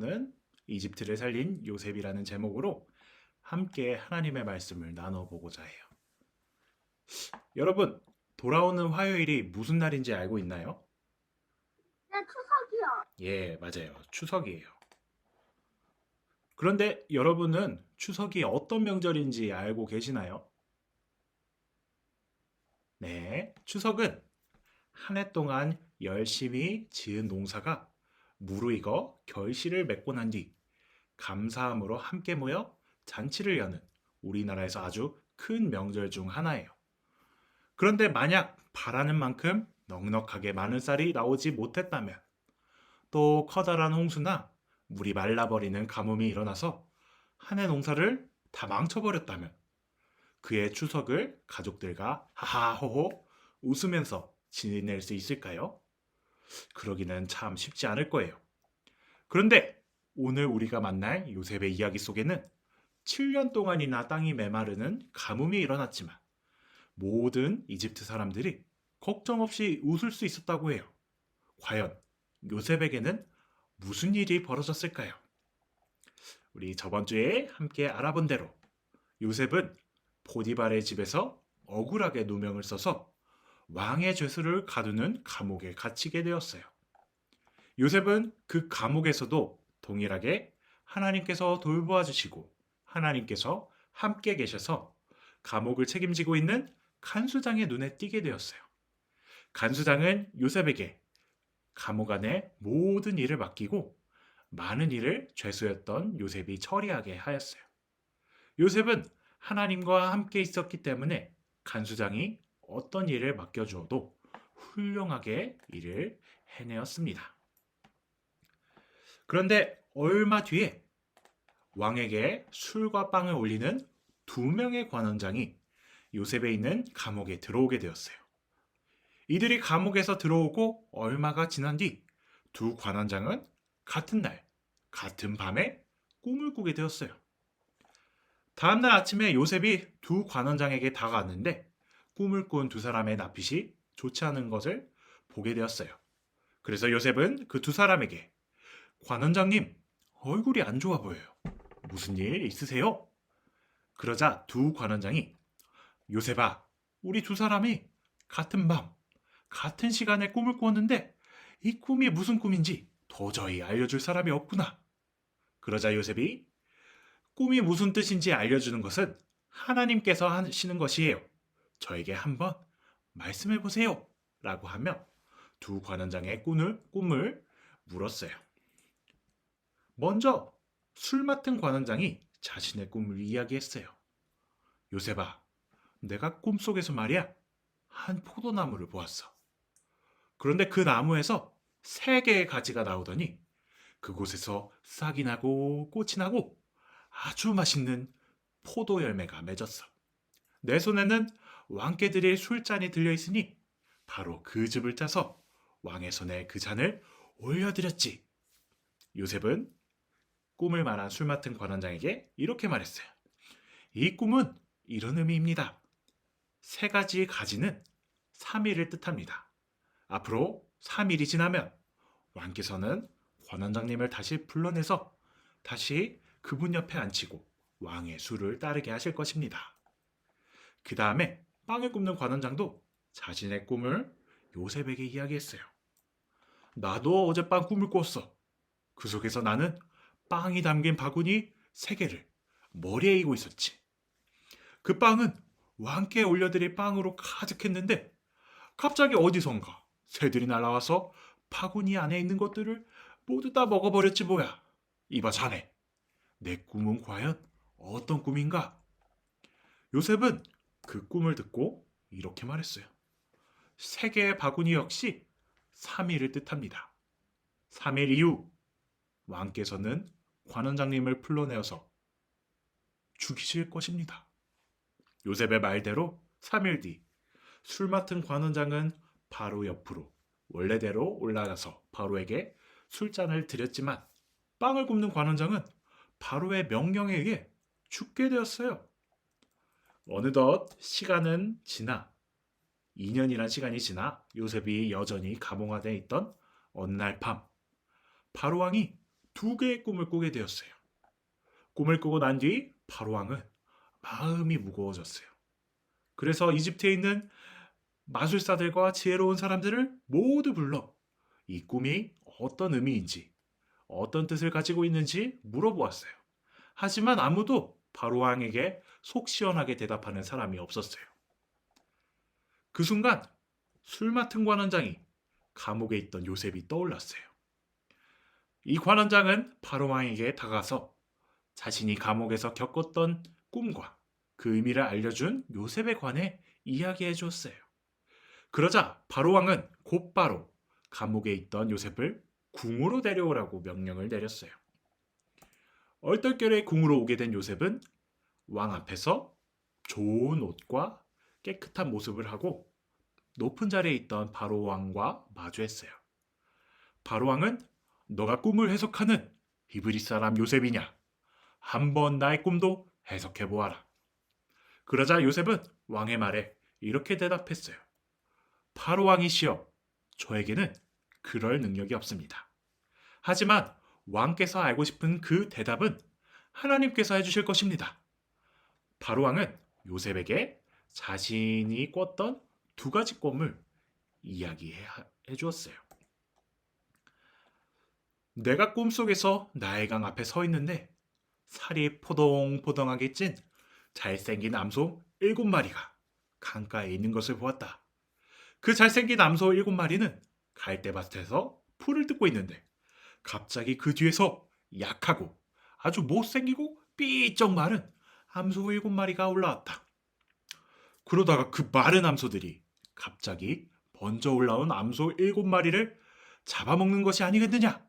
돌아오는 이집트를 살린 요셉이라는 제목으로 함께 하나님의 말씀을 나눠보고자 해요. 여러분, 돌아오는 화요일이 무슨 날인지 알고 있나요? 네, 추석이요. 예, 맞아요. 추석이에요. 그런데 여러분은 추석이 어떤 명절인지 알고 계시나요? 네, 추석은 한 해 동안 열심히 지은 농사가 무르익어 결실을 맺고 난 뒤 감사함으로 함께 모여 잔치를 여는 우리나라에서 아주 큰 명절 중 하나예요. 그런데 만약 바라는 만큼 넉넉하게 많은 쌀이 나오지 못했다면, 또 커다란 홍수나 물이 말라버리는 가뭄이 일어나서 한 해 농사를 다 망쳐버렸다면, 그의 추석을 가족들과 하하호호 웃으면서 지낼 수 있을까요? 그러기는 참 쉽지 않을 거예요. 그런데 오늘 우리가 만날 요셉의 이야기 속에는 7년 동안이나 땅이 메마르는 가뭄이 일어났지만 모든 이집트 사람들이 걱정 없이 웃을 수 있었다고 해요. 과연 요셉에게는 무슨 일이 벌어졌을까요? 우리 저번 주에 함께 알아본 대로 요셉은 보디발의 집에서 억울하게 누명을 써서 왕의 죄수를 가두는 감옥에 갇히게 되었어요. 요셉은 그 감옥에서도 동일하게 하나님께서 돌보아 주시고 하나님께서 함께 계셔서 감옥을 책임지고 있는 간수장의 눈에 띄게 되었어요. 간수장은 요셉에게 감옥 안의 모든 일을 맡기고 많은 일을 죄수였던 요셉이 처리하게 하였어요. 요셉은 하나님과 함께 있었기 때문에 간수장이 어떤 일을 맡겨주어도 훌륭하게 일을 해내었습니다. 그런데 얼마 뒤에 왕에게 술과 빵을 올리는 2명의 관원장이 요셉에 있는 감옥에 들어오게 되었어요. 이들이 감옥에서 들어오고 얼마가 지난 뒤 두 관원장은 같은 날, 같은 밤에 꿈을 꾸게 되었어요. 다음날 아침에 요셉이 두 관원장에게 다가왔는데 꿈을 꾼 두 사람의 낯빛이 좋지 않은 것을 보게 되었어요. 그래서 요셉은 그 두 사람에게 관원장님, 얼굴이 안 좋아 보여요. 무슨 일 있으세요? 그러자 두 관원장이 요셉아, 우리 두 사람이 같은 밤, 같은 시간에 꿈을 꾸었는데 이 꿈이 무슨 꿈인지 도저히 알려줄 사람이 없구나. 그러자 요셉이 꿈이 무슨 뜻인지 알려주는 것은 하나님께서 하시는 것이에요. 저에게 한번 말씀해 보세요. 라고 하며 두 관원장의 꿈을 물었어요. 먼저 술 맡은 관원장이 자신의 꿈을 이야기했어요. 요셉아, 내가 꿈속에서 말이야, 한 포도나무를 보았어. 그런데 그 나무에서 3개의 가지가 나오더니 그곳에서 싹이 나고 꽃이 나고 아주 맛있는 포도 열매가 맺었어. 내 손에는 왕께 드릴 술잔이 들려있으니 바로 그 즙을 짜서 왕의 손에 그 잔을 올려드렸지. 요셉은 꿈을 말한 술 맡은 관원장에게 이렇게 말했어요. 이 꿈은 이런 의미입니다. 3가지 가지는 3일을 뜻합니다. 앞으로 3일이 지나면 왕께서는 관원장님을 다시 불러내서 다시 그분 옆에 앉히고 왕의 수를 따르게 하실 것입니다. 그 다음에 빵을 굽는 관원장도 자신의 꿈을 요셉에게 이야기했어요. 나도 어젯밤 꿈을 꿨어. 그 속에서 나는 빵이 담긴 바구니 3개를 머리에 이고 있었지. 그 빵은 왕께 올려드릴 빵으로 가득했는데 갑자기 어디선가 새들이 날아와서 바구니 안에 있는 것들을 모두 다 먹어버렸지 뭐야. 이봐 자네, 내 꿈은 과연 어떤 꿈인가? 요셉은 그 꿈을 듣고 이렇게 말했어요. 3개의 바구니 역시 3일을 뜻합니다. 3일 이후 왕께서는 관원장님을 불러내어서 죽이실 것입니다. 요셉의 말대로 3일 뒤 술 맡은 관원장은 바로 옆으로 원래대로 올라가서 바로에게 술잔을 드렸지만 빵을 굽는 관원장은 바로의 명령에 의해 죽게 되었어요. 어느덧 시간은 지나 2년이란 시간이 지나 요셉이 여전히 감옥 안에 있던 어느 날 밤 바로 왕이 두 개의 꿈을 꾸게 되었어요. 꿈을 꾸고 난 뒤 바로 왕은 마음이 무거워졌어요. 그래서 이집트에 있는 마술사들과 지혜로운 사람들을 모두 불러 이 꿈이 어떤 의미인지, 어떤 뜻을 가지고 있는지 물어보았어요. 하지만 아무도 바로 왕에게 속 시원하게 대답하는 사람이 없었어요. 그 순간 술 맡은 관원장이 감옥에 있던 요셉이 떠올랐어요. 이 관원장은 바로 왕에게 다가가서 자신이 감옥에서 겪었던 꿈과 그 의미를 알려준 요셉에 관해 이야기해 주었어요. 그러자 바로 왕은 곧바로 감옥에 있던 요셉을 궁으로 데려오라고 명령을 내렸어요. 얼떨결에 궁으로 오게 된 요셉은 왕 앞에서 좋은 옷과 깨끗한 모습을 하고 높은 자리에 있던 바로 왕과 마주했어요. 바로 왕은 너가 꿈을 해석하는 히브리 사람 요셉이냐? 한번 나의 꿈도 해석해 보아라. 그러자 요셉은 왕의 말에 이렇게 대답했어요. 바로 왕이시여, 저에게는 그럴 능력이 없습니다. 하지만 왕께서 알고 싶은 그 대답은 하나님께서 해주실 것입니다. 바로 왕은 요셉에게 자신이 꿨던 두 가지 꿈을 이야기해 주었어요. 내가 꿈속에서 나일강 앞에 서 있는데 살이 포동포동하게 찐 잘생긴 암소 7마리가 강가에 있는 것을 보았다. 그 잘생긴 암소 7마리는 갈대밭에서 풀을 뜯고 있는데 갑자기 그 뒤에서 약하고 아주 못생기고 삐쩍 마른 암소 7마리가 올라왔다. 그러다가 그 마른 암소들이 갑자기 먼저 올라온 암소 7마리를 잡아먹는 것이 아니겠느냐?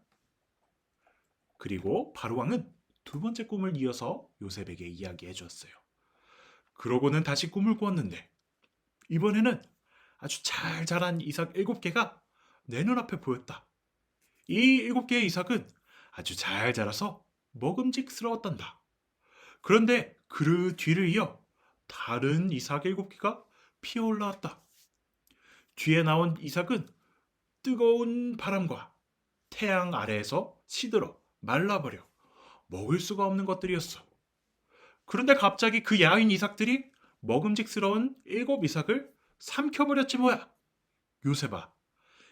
그리고 바로 왕은 두 번째 꿈을 이어서 요셉에게 이야기해 주었어요. 그러고는 다시 꿈을 꾸었는데 이번에는 아주 잘 자란 이삭 7개가 내 눈앞에 보였다. 이 7개의 이삭은 아주 잘 자라서 먹음직스러웠단다. 그런데 그 뒤를 이어 다른 이삭 7개가 피어 올라왔다. 뒤에 나온 이삭은 뜨거운 바람과 태양 아래에서 시들어 말라버려 먹을 수가 없는 것들이었어. 그런데 갑자기 그 야윈 이삭들이 먹음직스러운 7 이삭을 삼켜버렸지 뭐야. 요셉아,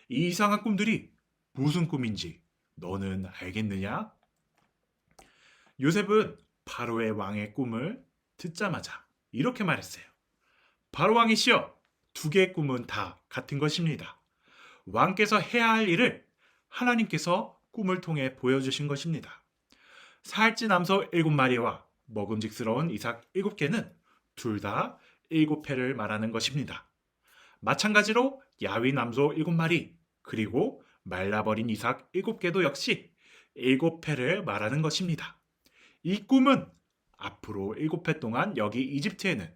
이 이상한 꿈들이 무슨 꿈인지 너는 알겠느냐? 요셉은 바로의 왕의 꿈을 듣자마자 이렇게 말했어요. 바로 왕이시여, 두 개의 꿈은 다 같은 것입니다. 왕께서 해야 할 일을 하나님께서 꿈을 통해 보여주신 것입니다. 살찐 암소 7마리와 먹음직스러운 이삭 7개는 둘 다 7회를 말하는 것입니다. 마찬가지로 야윈 암소 7마리 그리고 말라버린 이삭 7개도 역시 7회를 말하는 것입니다. 이 꿈은 앞으로 7회 동안 여기 이집트에는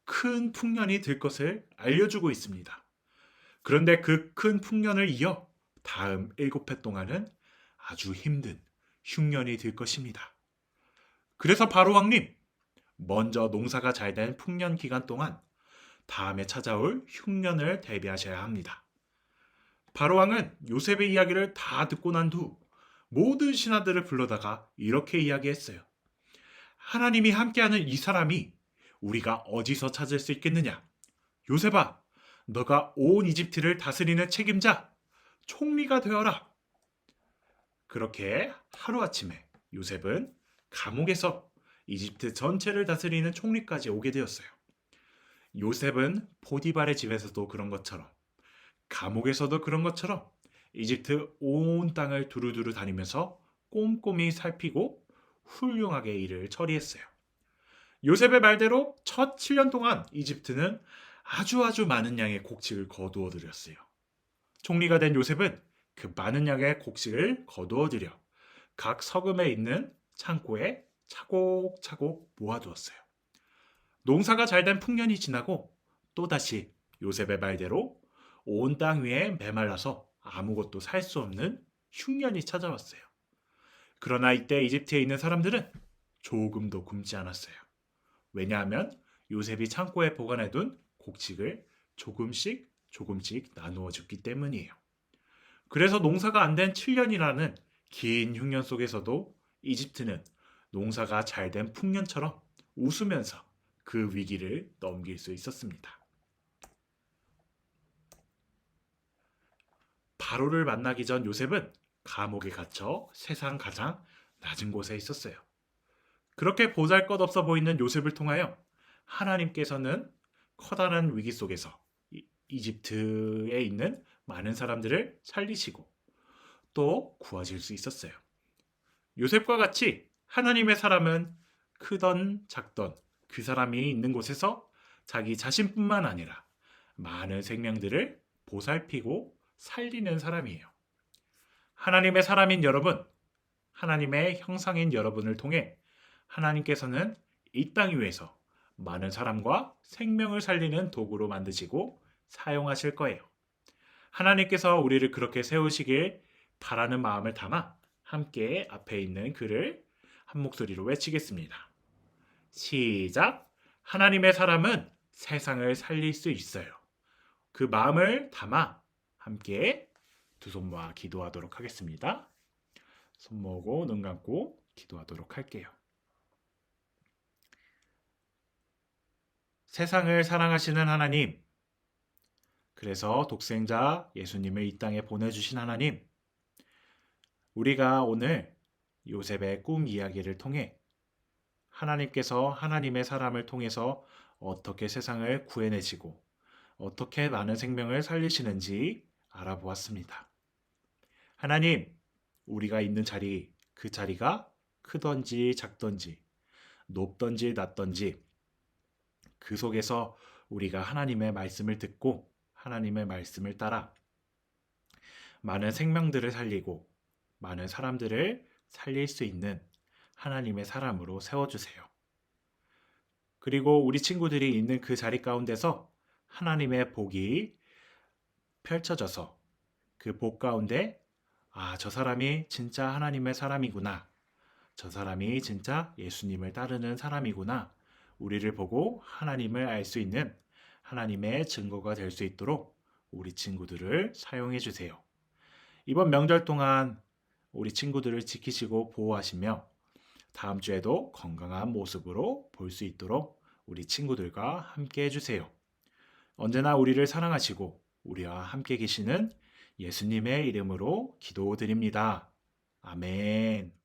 큰 풍년이 들 것을 알려주고 있습니다. 그런데 그 큰 풍년을 이어 다음 7회 동안은 아주 힘든 흉년이 들 것입니다. 그래서 바로 왕님, 먼저 농사가 잘 된 풍년 기간 동안 다음에 찾아올 흉년을 대비하셔야 합니다. 바로 왕은 요셉의 이야기를 다 듣고 난 후 모든 신하들을 불러다가 이렇게 이야기했어요. 하나님이 함께하는 이 사람이 우리가 어디서 찾을 수 있겠느냐? 요셉아, 너가 온 이집트를 다스리는 책임자, 총리가 되어라. 그렇게 하루아침에 요셉은 감옥에서 이집트 전체를 다스리는 총리까지 오게 되었어요. 요셉은 포디발의 집에서도 그런 것처럼 감옥에서도 그런 것처럼 이집트 온 땅을 두루두루 다니면서 꼼꼼히 살피고 훌륭하게 일을 처리했어요. 요셉의 말대로 첫 7년 동안 이집트는 아주 많은 양의 곡식을 거두어 들였어요. 총리가 된 요셉은 그 많은 양의 곡식을 거두어 들여 각 서금에 있는 창고에 차곡차곡 모아두었어요. 농사가 잘된 풍년이 지나고 또다시 요셉의 말대로 온 땅 위에 메말라서 아무것도 살 수 없는 흉년이 찾아왔어요. 그러나 이때 이집트에 있는 사람들은 조금도 굶지 않았어요. 왜냐하면 요셉이 창고에 보관해둔 곡식을 조금씩 나누어 줬기 때문이에요. 그래서 농사가 안 된 7년이라는 긴 흉년 속에서도 이집트는 농사가 잘 된 풍년처럼 웃으면서 그 위기를 넘길 수 있었습니다. 바로를 만나기 전 요셉은 감옥에 gat혀 세상 가장 낮은 곳에 있었어요. 그렇게 보잘것없어 보이는 요셉을 통하여 하나님께서는 커다란 위기 속에서 이집트에 있는 많은 사람들을 살리시고 또 구하실 수 있었어요. 요셉과 같이 하나님의 사람은 크던 작던 그 사람이 있는 곳에서 자기 자신뿐만 아니라 많은 생명들을 보살피고 살리는 사람이에요. 하나님의 사람인 여러분, 하나님의 형상인 여러분을 통해 하나님께서는 이 땅 위에서 많은 사람과 생명을 살리는 도구로 만드시고 사용하실 거예요. 하나님께서 우리를 그렇게 세우시길 바라는 마음을 담아 함께 앞에 있는 글을 한 목소리로 외치겠습니다. 시작! 하나님의 사람은 세상을 살릴 수 있어요. 그 마음을 담아 함께 두 손 모아 기도하도록 하겠습니다. 손 모으고 눈 감고 기도하도록 할게요. 세상을 사랑하시는 하나님, 그래서 독생자 예수님을 이 땅에 보내주신 하나님, 우리가 오늘 요셉의 꿈 이야기를 통해 하나님께서 하나님의 사람을 통해서 어떻게 세상을 구해내시고 어떻게 많은 생명을 살리시는지 알아보았습니다. 하나님, 우리가 있는 자리, 그 자리가 크던지 작던지, 높던지 낮던지, 그 속에서 우리가 하나님의 말씀을 듣고 하나님의 말씀을 따라 많은 생명들을 살리고 많은 사람들을 살릴 수 있는 하나님의 사람으로 세워주세요. 그리고 우리 친구들이 있는 그 자리 가운데서 하나님의 복이 펼쳐져서 그 복 가운데 저 사람이 진짜 하나님의 사람이구나. 저 사람이 진짜 예수님을 따르는 사람이구나. 우리를 보고 하나님을 알 수 있는 하나님의 증거가 될 수 있도록 우리 친구들을 사용해 주세요. 이번 명절 동안 우리 친구들을 지키시고 보호하시며 다음 주에도 건강한 모습으로 볼 수 있도록 우리 친구들과 함께 해주세요. 언제나 우리를 사랑하시고 우리와 함께 계시는 예수님의 이름으로 기도드립니다. 아멘.